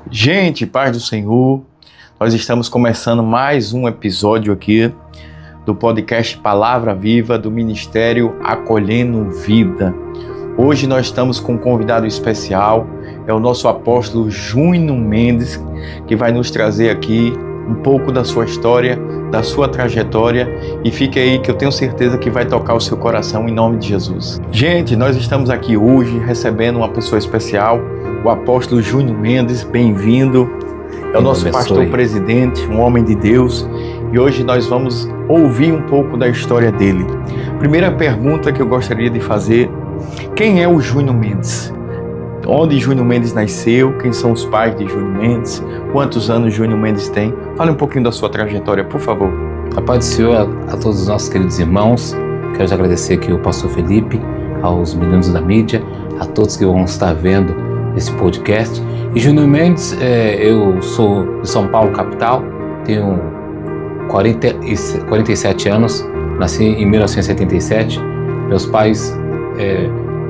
Gente, paz do Senhor, nós estamos começando mais um episódio aqui do podcast Palavra Viva do Ministério Acolhendo Vida. Hoje nós estamos com um convidado especial, é o nosso apóstolo Júnior Mendes, que vai nos trazer aqui um pouco da sua história, da sua trajetória, e fique aí que eu tenho certeza que vai tocar o seu coração em nome de Jesus. Gente, nós estamos aqui hoje recebendo uma pessoa especial, o apóstolo Júnior Mendes, bem-vindo. É o nosso pastor presidente, um homem de Deus, e hoje nós vamos ouvir um pouco da história dele. Primeira pergunta que eu gostaria de fazer: quem é o Júnior Mendes? Onde Júnior Mendes nasceu? Quem são os pais de Júnior Mendes? Quantos anos Júnior Mendes tem? Fale um pouquinho da sua trajetória, por favor. A paz do Senhor a todos os nossos queridos irmãos. Quero agradecer aqui ao pastor Felipe, aos meninos da mídia, a todos que vão estar vendo esse podcast. E Júnior Mendes, eu sou de São Paulo, capital, tenho 47 anos, nasci em 1977. Meus pais,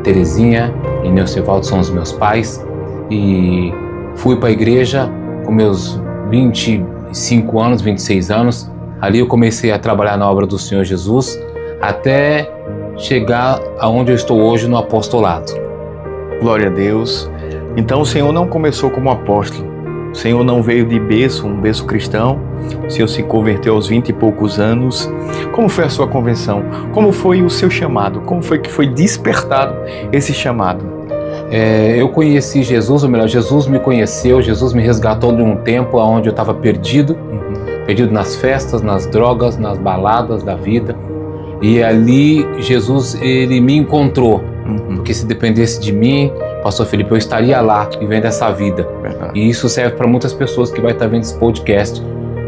Terezinha e Neucivaldo, são os meus pais, e fui para a igreja com meus 25 anos, 26 anos. Ali eu comecei a trabalhar na obra do Senhor Jesus até chegar aonde eu estou hoje no apostolado. Glória a Deus. Então o Senhor não começou como apóstolo, o Senhor não veio de berço, um berço cristão, o Senhor se converteu aos 20 e poucos anos. Como foi a sua conversão? Como foi o seu chamado? Como foi que foi despertado esse chamado? Eu conheci Jesus, ou melhor, Jesus me conheceu, Jesus me resgatou de um tempo onde eu estava perdido, perdido nas festas, nas drogas, nas baladas da vida. E ali Jesus, ele me encontrou, porque se dependesse de mim, pastor Felipe, eu estaria lá vivendo essa vida. Verdade. E isso serve para muitas pessoas que vai estar vendo esse podcast.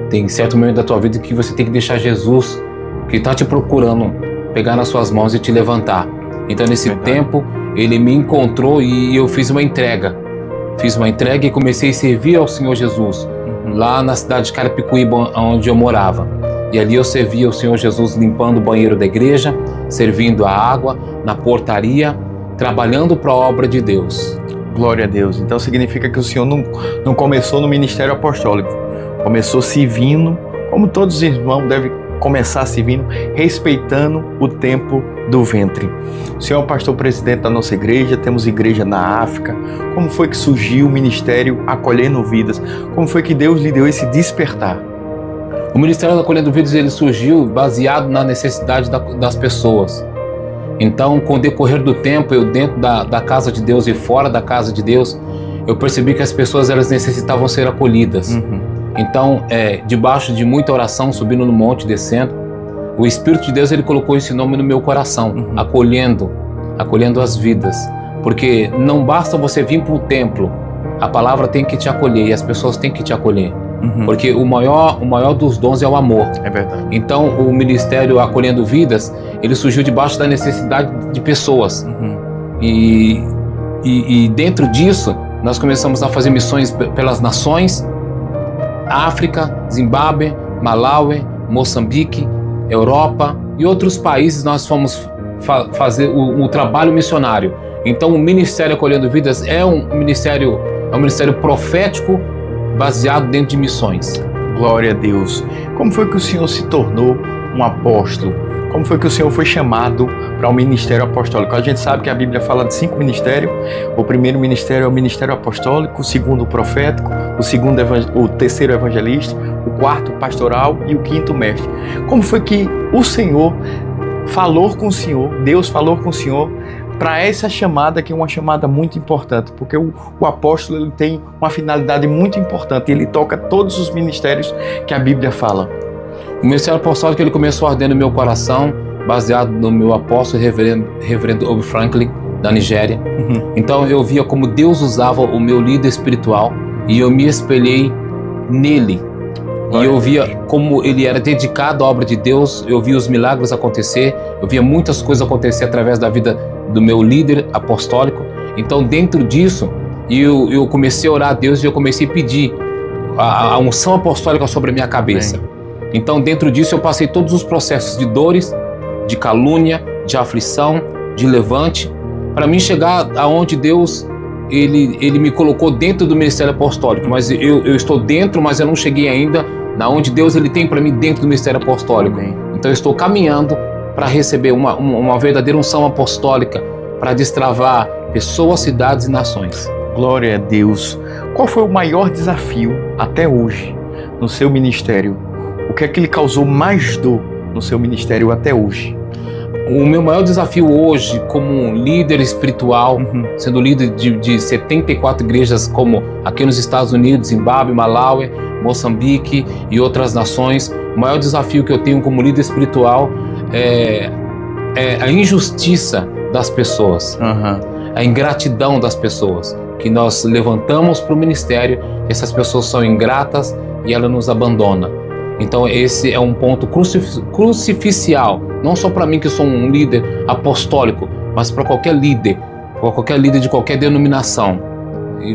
Tem certo momento da tua vida que você tem que deixar Jesus, que está te procurando, pegar nas suas mãos e te levantar. Então nesse tempo ele me encontrou e eu fiz uma entrega. Fiz uma entrega e comecei a servir ao Senhor Jesus, lá na cidade de Carapicuíba, onde eu morava. E ali eu servia ao Senhor Jesus limpando o banheiro da igreja, servindo a água, na portaria, trabalhando para a obra de Deus. Glória a Deus. Então significa que o Senhor não começou no ministério apostólico, começou servindo, como todos os irmãos devem começar servindo, respeitando o tempo do ventre. O Senhor é o pastor presidente da nossa igreja, temos igreja na África. Como foi que surgiu o ministério Acolhendo Vidas? Como foi que Deus lhe deu esse despertar? O Ministério Acolhendo Vidas, ele surgiu baseado na necessidade das pessoas. Então, com o decorrer do tempo, eu dentro da casa de Deus e fora da casa de Deus, eu percebi que as pessoas, elas necessitavam ser acolhidas. Então, debaixo de muita oração, subindo no monte, descendo, o Espírito de Deus, ele colocou esse nome no meu coração, acolhendo as vidas. Porque não basta você vir para o templo, a palavra tem que te acolher e as pessoas têm que te acolher. Porque o maior dos dons é o amor. É verdade. Então o Ministério Acolhendo Vidas, ele surgiu debaixo da necessidade de pessoas. E dentro disso, nós começamos a fazer missões pelas nações: África, Zimbábue, Malawi, Moçambique, Europa e outros países. Nós fomos fazer o trabalho missionário. Então o Ministério Acolhendo Vidas é um ministério profético, baseado dentro de missões. Glória a Deus. Como foi que o Senhor se tornou um apóstolo? Como foi que o Senhor foi chamado para o ministério apostólico? A gente sabe que a Bíblia fala de 5 ministérios. O primeiro ministério é o ministério apostólico, o segundo o profético, o terceiro evangelista, o quarto pastoral e o quinto mestre. Como foi que o Senhor falou com o Senhor, Deus falou com o Senhor para essa chamada, que é uma chamada muito importante, porque o apóstolo, ele tem uma finalidade muito importante, ele toca todos os ministérios que a Bíblia fala. O ministério apostólico, ele começou a arder no meu coração, baseado no meu apóstolo, reverendo Obi Franklin, da Nigéria. Então eu via como Deus usava o meu líder espiritual e eu me espelhei nele. E eu via como ele era dedicado à obra de Deus, eu via os milagres acontecer, eu via muitas coisas acontecer através da vida do meu líder apostólico. Então dentro disso, eu comecei a orar a Deus e eu comecei a pedir a unção apostólica sobre a minha cabeça. Então dentro disso eu passei todos os processos de dores, de calúnia, de aflição, de levante, para mim chegar aonde Deus ele me colocou dentro do ministério apostólico, mas eu estou dentro, mas eu não cheguei ainda na onde Deus ele tem para mim dentro do ministério apostólico. Amém. Então eu estou caminhando para receber uma verdadeira unção apostólica para destravar pessoas, cidades e nações. Glória a Deus. Qual foi o maior desafio até hoje no seu ministério? O que é que lhe causou mais dor no seu ministério até hoje? O meu maior desafio hoje, como líder espiritual, sendo líder de 74 igrejas, como aqui nos Estados Unidos, Zimbábue, Malawi, Moçambique e outras nações, o maior desafio que eu tenho como líder espiritual é a injustiça das pessoas, a ingratidão das pessoas, que nós levantamos para o ministério, essas pessoas são ingratas e ela nos abandona. Então esse é um ponto crucificial, não só para mim que sou um líder apostólico, mas para qualquer líder de qualquer denominação,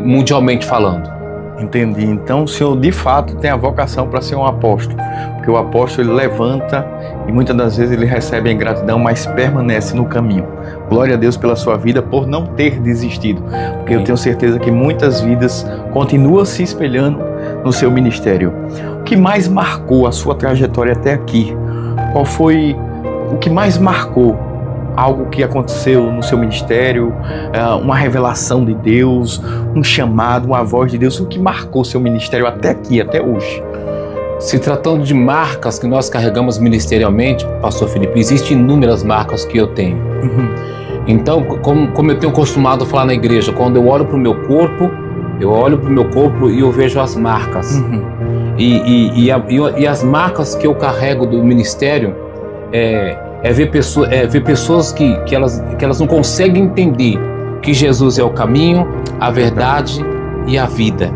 mundialmente falando. Entendi. Então o senhor de fato tem a vocação para ser um apóstolo, porque o apóstolo ele levanta e muitas das vezes ele recebe a ingratidão, mas permanece no caminho. Glória a Deus pela sua vida, por não ter desistido, porque eu tenho certeza que muitas vidas continuam se espelhando no seu ministério. O que mais marcou a sua trajetória até aqui? Qual foi o que mais marcou? Algo que aconteceu no seu ministério, uma revelação de Deus, um chamado, uma voz de Deus, o que marcou seu ministério até aqui, até hoje? Se tratando de marcas que nós carregamos ministerialmente, Pastor Felipe, existem inúmeras marcas que eu tenho. Então, como eu tenho costumado falar na igreja, quando eu olho para o meu corpo, e eu vejo as marcas. E as marcas que eu carrego do ministério é ver pessoas que elas não conseguem entender que Jesus é o caminho, a verdade e a vida.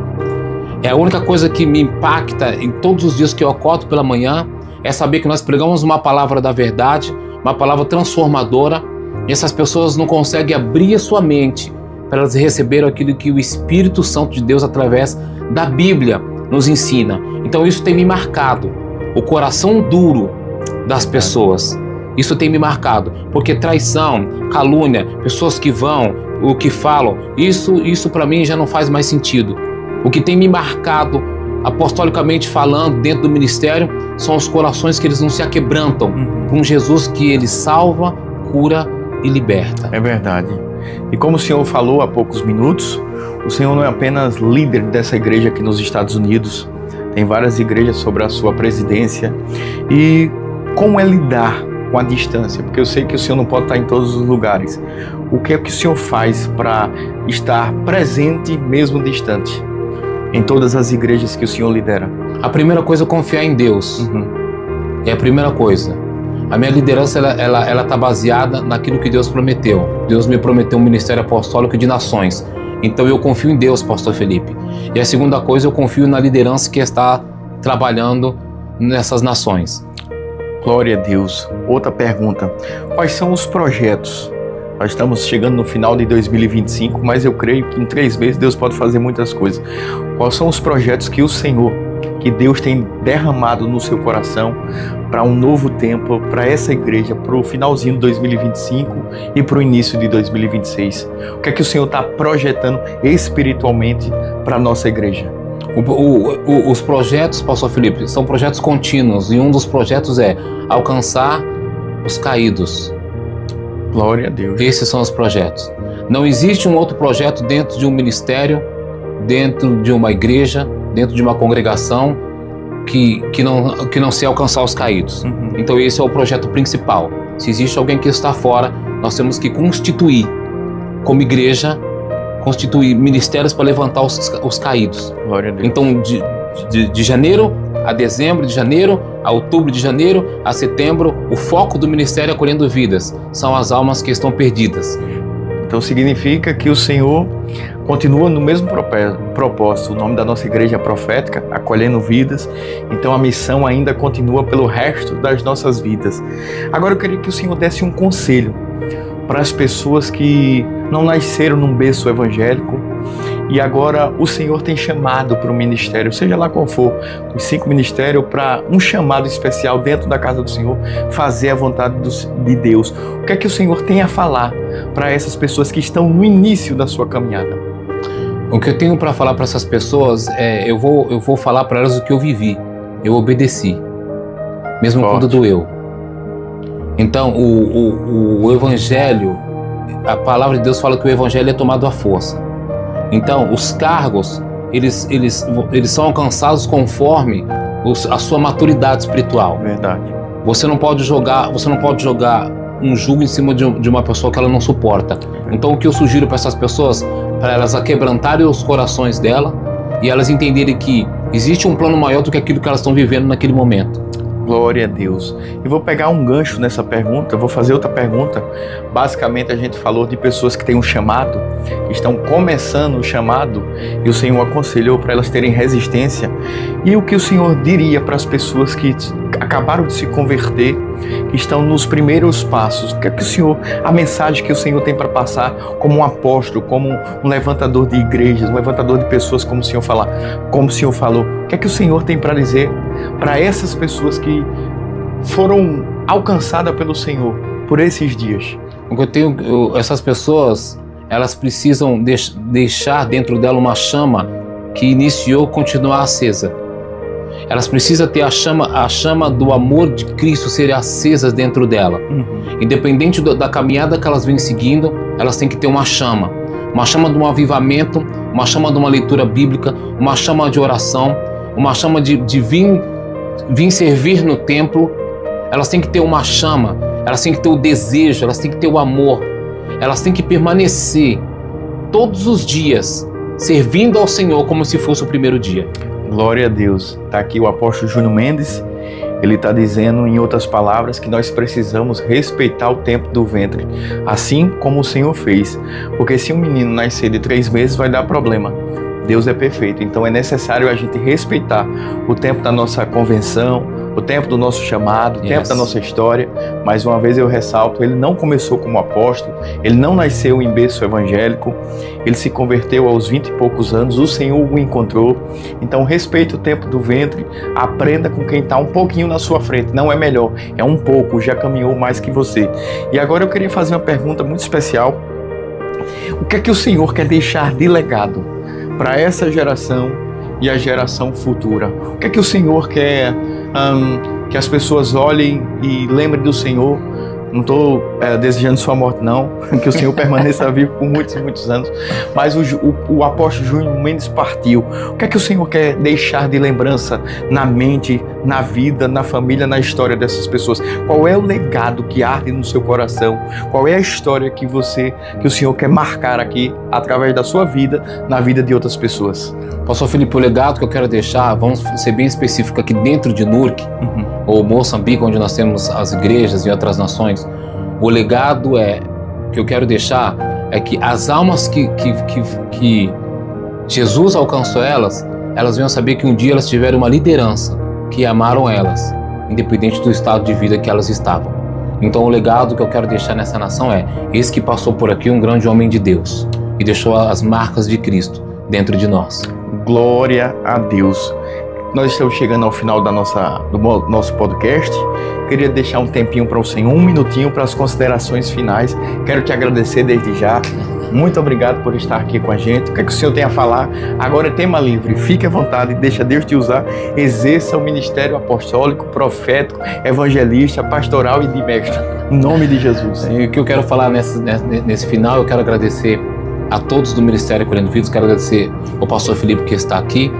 É a única coisa que me impacta em todos os dias que eu acordo pela manhã, é saber que nós pregamos uma palavra da verdade, uma palavra transformadora, e essas pessoas não conseguem abrir a sua mente para elas receberem aquilo que o Espírito Santo de Deus, através da Bíblia, nos ensina. Então isso tem me marcado, o coração duro das pessoas. Isso tem me marcado, porque traição, calúnia, pessoas que vão, o que falam, isso para mim já não faz mais sentido. O que tem me marcado, apostolicamente falando, dentro do ministério, são os corações que eles não se aquebrantam com Jesus, que ele salva, cura e liberta. É verdade. E como o senhor falou há poucos minutos, o senhor não é apenas líder dessa igreja aqui nos Estados Unidos, tem várias igrejas sobre a sua presidência. E como é lidar com a distância? Porque eu sei que o senhor não pode estar em todos os lugares. O que é que o senhor faz para estar presente mesmo distante em todas as igrejas que o senhor lidera? A primeira coisa é confiar em Deus. É a primeira coisa. A minha liderança ela está baseada naquilo que Deus prometeu. Deus me prometeu um ministério apostólico de nações. Então eu confio em Deus, Pastor Felipe. E a segunda coisa, eu confio na liderança que está trabalhando nessas nações. Glória a Deus. Outra pergunta. Quais são os projetos? Nós estamos chegando no final de 2025, mas eu creio que em 3 meses Deus pode fazer muitas coisas. Quais são os projetos que o Senhor, que Deus tem derramado no seu coração para um novo tempo, para essa igreja, para o finalzinho de 2025 e para o início de 2026? O que é que o Senhor está projetando espiritualmente para a nossa igreja? Os projetos, Pastor Felipe, são projetos contínuos, e um dos projetos é alcançar os caídos. Glória a Deus. Esses são os projetos. Não existe um outro projeto dentro de um ministério, dentro de uma igreja, dentro de uma congregação, que não se alcançar os caídos. Então esse é o projeto principal. Se existe alguém que está fora, nós temos que constituir, como igreja, constituir ministérios para levantar os caídos. Glória a Deus. Então de janeiro a dezembro, de janeiro a outubro, de janeiro a setembro, o foco do ministério é acolhendo vidas. São as almas que estão perdidas. Então significa que o Senhor continua no mesmo propósito. O nome da nossa igreja é profética, acolhendo vidas. Então a missão ainda continua pelo resto das nossas vidas. Agora eu queria que o Senhor desse um conselho para as pessoas que não nasceram num berço evangélico e agora o Senhor tem chamado para o ministério, seja lá qual for, os 5 ministérios, para um chamado especial dentro da casa do Senhor, fazer a vontade de Deus. O que é que o Senhor tem a falar para essas pessoas que estão no início da sua caminhada? O que eu tenho para falar para essas pessoas eu vou falar para elas o que eu vivi. Eu obedeci, mesmo quando doeu. Então, o Evangelho, a palavra de Deus fala que o Evangelho é tomado à força. Então, os cargos, eles são alcançados conforme a sua maturidade espiritual. Verdade. Você não pode jogar um jugo em cima de uma pessoa que ela não suporta. Então, o que eu sugiro para essas pessoas, para elas aquebrantarem os corações dela e elas entenderem que existe um plano maior do que aquilo que elas estão vivendo naquele momento. Glória a Deus. E vou pegar um gancho nessa pergunta, vou fazer outra pergunta. Basicamente a gente falou de pessoas que têm um chamado, que estão começando o chamado, e o Senhor aconselhou para elas terem resistência. E o que o Senhor diria para as pessoas que acabaram de se converter, que estão nos primeiros passos? O que é que o Senhor, a mensagem que o Senhor tem para passar como um apóstolo, como um levantador de igrejas, um levantador de pessoas, como o Senhor falou? O que é que o Senhor tem para dizer para essas pessoas que foram alcançadas pelo Senhor por esses dias? Essas pessoas, elas precisam deixar dentro dela uma chama que iniciou continuar acesa. Elas precisam ter a chama do amor de Cristo ser acesa dentro dela. Independente da caminhada que elas vêm seguindo, elas têm que ter uma chama de um avivamento, uma chama de uma leitura bíblica, uma chama de oração, uma chama de vir servir no templo. Elas têm que ter uma chama, elas têm que ter o desejo, elas têm que ter o amor, elas têm que permanecer todos os dias servindo ao Senhor como se fosse o primeiro dia. Glória a Deus. Está aqui o apóstolo Júnior Mendes. Ele está dizendo, em outras palavras, que nós precisamos respeitar o tempo do ventre, assim como o Senhor fez. Porque se um menino nascer de 3 meses, vai dar problema. Deus é perfeito, então é necessário a gente respeitar o tempo da nossa convenção, o tempo do nosso chamado, o tempo da nossa história. Mais uma vez eu ressalto, ele não começou como apóstolo, ele não nasceu em berço evangélico, ele se converteu aos 20 e poucos anos, o Senhor o encontrou. Então respeite o tempo do ventre, aprenda com quem está um pouquinho na sua frente, não é melhor, é um pouco, já caminhou mais que você. E agora eu queria fazer uma pergunta muito especial. O que é que o Senhor quer deixar de legado para essa geração e a geração futura? O que é que o Senhor quer que as pessoas olhem e lembrem do Senhor? Não estou desejando sua morte, não, que o Senhor permaneça vivo por muitos e muitos anos, mas o apóstolo Júnior Mendes partiu. O que é que o Senhor quer deixar de lembrança na mente, na vida, na família, na história dessas pessoas? Qual é o legado que arde no seu coração? Qual é a história que o Senhor quer marcar aqui, através da sua vida, na vida de outras pessoas? Pastor Felipe, o legado que eu quero deixar, vamos ser bem específico aqui dentro de Nurk, ou Moçambique, onde nós temos as igrejas e outras nações. O legado que eu quero deixar é que as almas que Jesus alcançou elas venham saber que um dia elas tiveram uma liderança que amaram elas, independente do estado de vida que elas estavam. Então o legado que eu quero deixar nessa nação esse que passou por aqui, um grande homem de Deus, e deixou as marcas de Cristo dentro de nós. Glória a Deus. Nós estamos chegando ao final do nosso podcast. Queria deixar um tempinho para o Senhor, 1 minutinho para as considerações finais. Quero te agradecer desde já. Muito obrigado por estar aqui com a gente. O que é que o Senhor tem a falar? Agora é tema livre. Fique à vontade, deixa Deus te usar. Exerça o ministério apostólico, profético, evangelista, pastoral e de mestre. Em nome de Jesus. E o que eu quero falar nesse final, eu quero agradecer a todos do Ministério Acolhendo Vidas. Quero agradecer ao pastor Felipe que está aqui,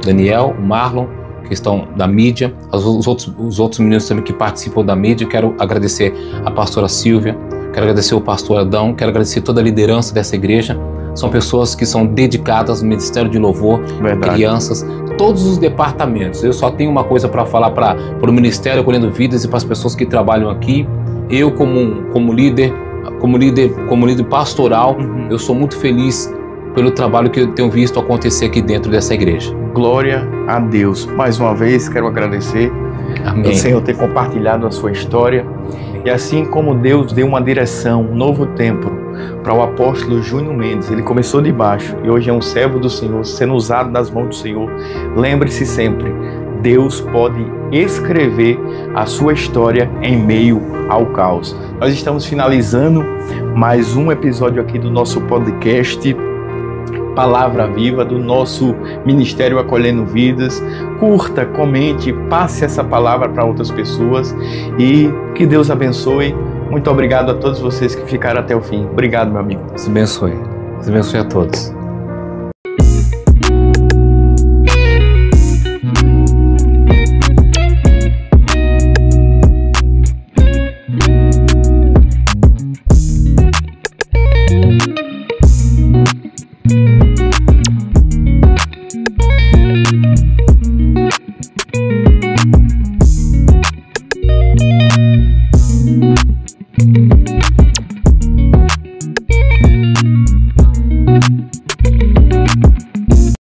Daniel, o Marlon, que estão da mídia, os outros meninos também que participam da mídia. Quero agradecer a pastora Silvia, quero agradecer o pastor Adão, quero agradecer toda a liderança dessa igreja. São pessoas que são dedicadas ao Ministério de Louvor, crianças, todos os departamentos. Eu só tenho uma coisa para falar para o Ministério Acolhendo Vidas e para as pessoas que trabalham aqui. Eu como líder pastoral, eu sou muito feliz pelo trabalho que eu tenho visto acontecer aqui dentro dessa igreja. Glória a Deus. Mais uma vez quero agradecer o Senhor ter compartilhado a sua história. E assim como Deus deu uma direção, um novo tempo para o apóstolo Júnior Mendes, ele começou de baixo e hoje é um servo do Senhor, sendo usado nas mãos do Senhor. Lembre-se sempre, Deus pode escrever a sua história em meio ao caos. Nós estamos finalizando mais um episódio aqui do nosso podcast Palavra Viva, do nosso Ministério Acolhendo Vidas. Curta, comente, passe essa palavra para outras pessoas e que Deus abençoe. Muito obrigado a todos vocês que ficaram até o fim. Obrigado, meu amigo. Se abençoe. Se abençoe a todos.